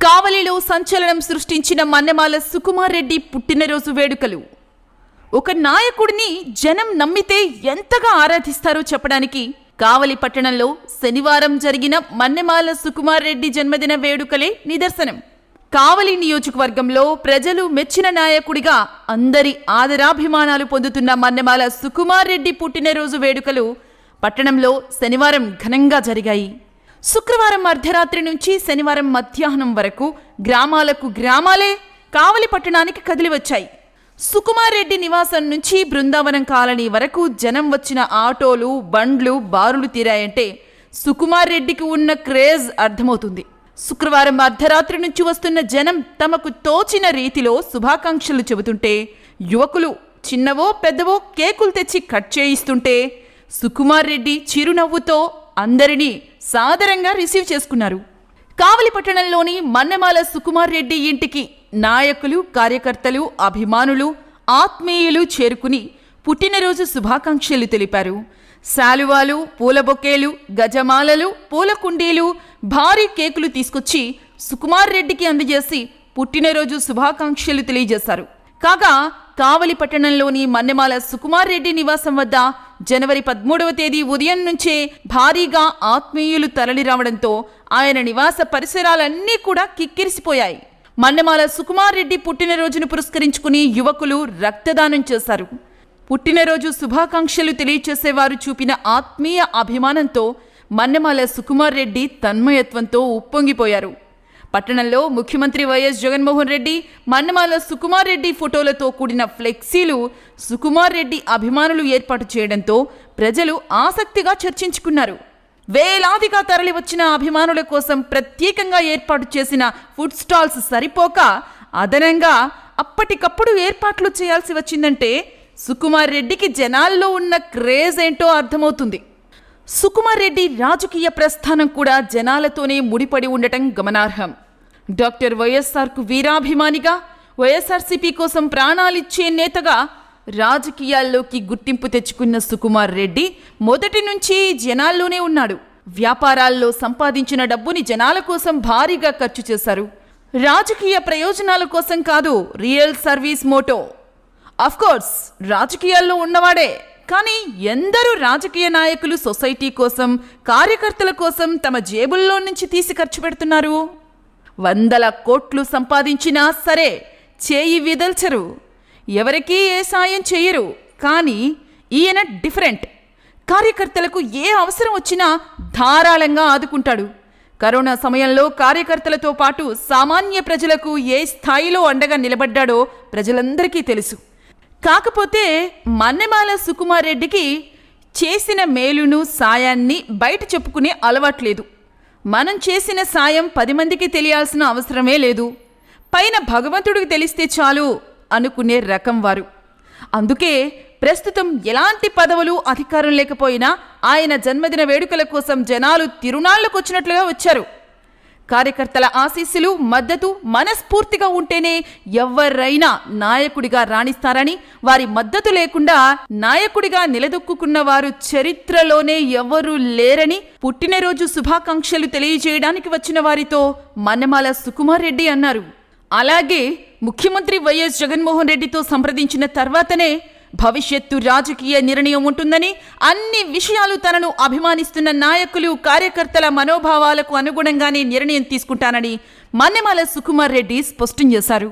కావలిలో సంచలనం సృష్టించిన మన్నెమాల సుకుమార్ రెడ్డి పుట్టినరోజు వేడుకలు. ఒక నాయకుడిని జనం నమ్మితే ఎంతగా ఆరాధిస్తారో చెప్పడానికి కావలి పట్టణంలో శనివారం జరిగిన మన్నెమాల సుకుమార్ రెడ్డి జన్మదిన వేడుకలే నిదర్శనం. కావలి నియోజకవర్గంలో ప్రజలు మెచ్చిన నాయకుడిగా అందరి ఆదరాభిమానాలు పొందుతున్న మన్నెమాల సుకుమార్ రెడ్డి పుట్టినరోజు వేడుకలు పట్టణంలో శనివారం ఘనంగా జరిగాయి. శుక్రవారం అర్ధరాత్రి నుంచి శనివారం మధ్యాహ్నం వరకు గ్రామాలే కావలి పట్టణానికి కదిలివచ్చాయి. సుకుమార్ రెడ్డి నివాసం నుంచి బృందావనం కాలనీ వరకు జనం వచ్చిన ఆటోలు, బండ్లు బారులు తీరాయంటే సుకుమార్ రెడ్డికి ఉన్న క్రేజ్ అర్థమవుతుంది. శుక్రవారం అర్ధరాత్రి నుంచి వస్తున్న జనం తమకు తోచిన రీతిలో శుభాకాంక్షలు చెబుతుంటే, యువకులు చిన్నవో పెద్దవో కేకులు తెచ్చి కట్ చేయిస్తుంటే సుకుమార్ రెడ్డి చిరునవ్వుతో అందరినీ సాదరంగా రిసీవ్ చేసుకున్నారు. కావలి పట్టణంలోని మన్నెమాల సుకుమార్ రెడ్డి ఇంటికి నాయకులు, కార్యకర్తలు, అభిమానులు, ఆత్మీయులు చేరుకుని పుట్టినరోజు శుభాకాంక్షలు తెలిపారు. శాలువాలు, పూల బొకేలు, గజమాలలు, పూల కుండీలు, భారీ కేకులు తీసుకొచ్చి సుకుమార్ రెడ్డికి అందజేసి పుట్టినరోజు శుభాకాంక్షలు తెలియజేశారు. కాగా కావలి పట్టణంలోని మన్నెమాల సుకుమార్ రెడ్డి నివాసం వద్ద జనవరి 13వ తేదీ ఉదయం నుంచే భారీగా ఆత్మీయులు తరలిరావడంతో ఆయన నివాస పరిసరాలన్నీ కూడా కిక్కిరిసిపోయాయి. మన్నెమాల సుకుమార్ రెడ్డి పుట్టినరోజును పురస్కరించుకుని యువకులు రక్తదానం చేశారు. పుట్టినరోజు శుభాకాంక్షలు తెలియచేసేవారు చూపిన ఆత్మీయ అభిమానంతో మన్నెమాల సుకుమార్ రెడ్డి తన్మయత్వంతో ఉప్పొంగిపోయారు. పట్టణంలో ముఖ్యమంత్రి వైఎస్ జగన్మోహన్ రెడ్డి, మన్నెమాల సుకుమార్ రెడ్డి ఫోటోలతో కూడిన ఫ్లెక్సీలు సుకుమార్ రెడ్డి అభిమానులు ఏర్పాటు చేయడంతో ప్రజలు ఆసక్తిగా చర్చించుకున్నారు. వేలాదిగా తరలి వచ్చిన అభిమానుల కోసం ప్రత్యేకంగా ఏర్పాటు చేసిన ఫుడ్ స్టాల్స్ సరిపోక అదనంగా అప్పటికప్పుడు ఏర్పాట్లు చేయాల్సి వచ్చిందంటే సుకుమార్ రెడ్డికి జనాల్లో ఉన్న క్రేజ్ ఏంటో అర్థమవుతుంది. సుకుమార్ రెడ్డి రాజకీయ ప్రస్థానం కూడా జనాలతోనే ముడిపడి ఉండటం గమనార్హం. డాక్టర్ వైఎస్ఆర్కు వీరాభిమానిగా, వైఎస్ఆర్సీపీ కోసం ప్రాణాలిచ్చే నేతగా రాజకీయాల్లోకి గుర్తింపు తెచ్చుకున్న సుకుమార్ రెడ్డి మొదటి నుంచి జనాల్లోనే ఉన్నాడు. వ్యాపారాల్లో సంపాదించిన డబ్బుని జనాల కోసం భారీగా ఖర్చు చేశారు. రాజకీయ ప్రయోజనాల కోసం కాదు, రియల్ సర్వీస్ మోటో. అఫ్కోర్స్ రాజకీయాల్లో ఉన్నవాడే, కానీ ఎందరూ రాజకీయ నాయకులు సొసైటీ కోసం, కార్యకర్తల కోసం తమ జేబుల్లో నుంచి తీసి ఖర్చు పెడుతున్నారు. 100 కోట్లు సంపాదించినా సరే చేయి విదల్చరు, ఎవరికీ ఏ సాయం చెయ్యరు. కానీ ఈయన డిఫరెంట్. కార్యకర్తలకు ఏ అవసరం వచ్చినా ధారాళంగా ఆదుకుంటాడు. కరోనా సమయంలో కార్యకర్తలతో పాటు సామాన్య ప్రజలకు ఏ స్థాయిలో అండగా నిలబడ్డాడో ప్రజలందరికీ తెలుసు. కాకపోతే మన్నెమాల సుకుమార్ రెడ్డికి చేసిన మేలును, సాయాన్ని బయట చెప్పుకునే అలవాట్లేదు. మనం చేసిన సాయం 10 మందికి తెలియాల్సిన అవసరమే లేదు, పైన భగవంతుడికి తెలిస్తే చాలు అనుకునే రకం వారు. అందుకే ప్రస్తుతం ఎలాంటి పదవులు, అధికారం లేకపోయినా ఆయన జన్మదిన వేడుకల కోసం జనాలు తిరునాళ్లకొచ్చినట్లుగా వచ్చారు. కార్యకర్తల ఆశీస్సులు, మద్దతు మనస్ఫూర్తిగా ఉంటేనే ఎవరైనా నాయకుడిగా రాణిస్తారని, వారి మద్దతు లేకుండా నాయకుడిగా నిలదొక్కున్న వారు చరిత్రలోనే ఎవరూ లేరని పుట్టినరోజు శుభాకాంక్షలు తెలియజేయడానికి వచ్చిన వారితో మన్నెమాల సుకుమార్ రెడ్డి అన్నారు. అలాగే ముఖ్యమంత్రి వైఎస్ జగన్మోహన్ రెడ్డితో సంప్రదించిన తర్వాతనే భవిష్యత్తు రాజకీయ నిర్ణయం ఉంటుందని, అన్ని విషయాలు తనను అభిమానిస్తున్న నాయకులు, కార్యకర్తల మనోభావాలకు అనుగుణంగానే నిర్ణయం తీసుకుంటానని మన్నెమాల సుకుమార్ రెడ్డి స్పష్టం చేశారు.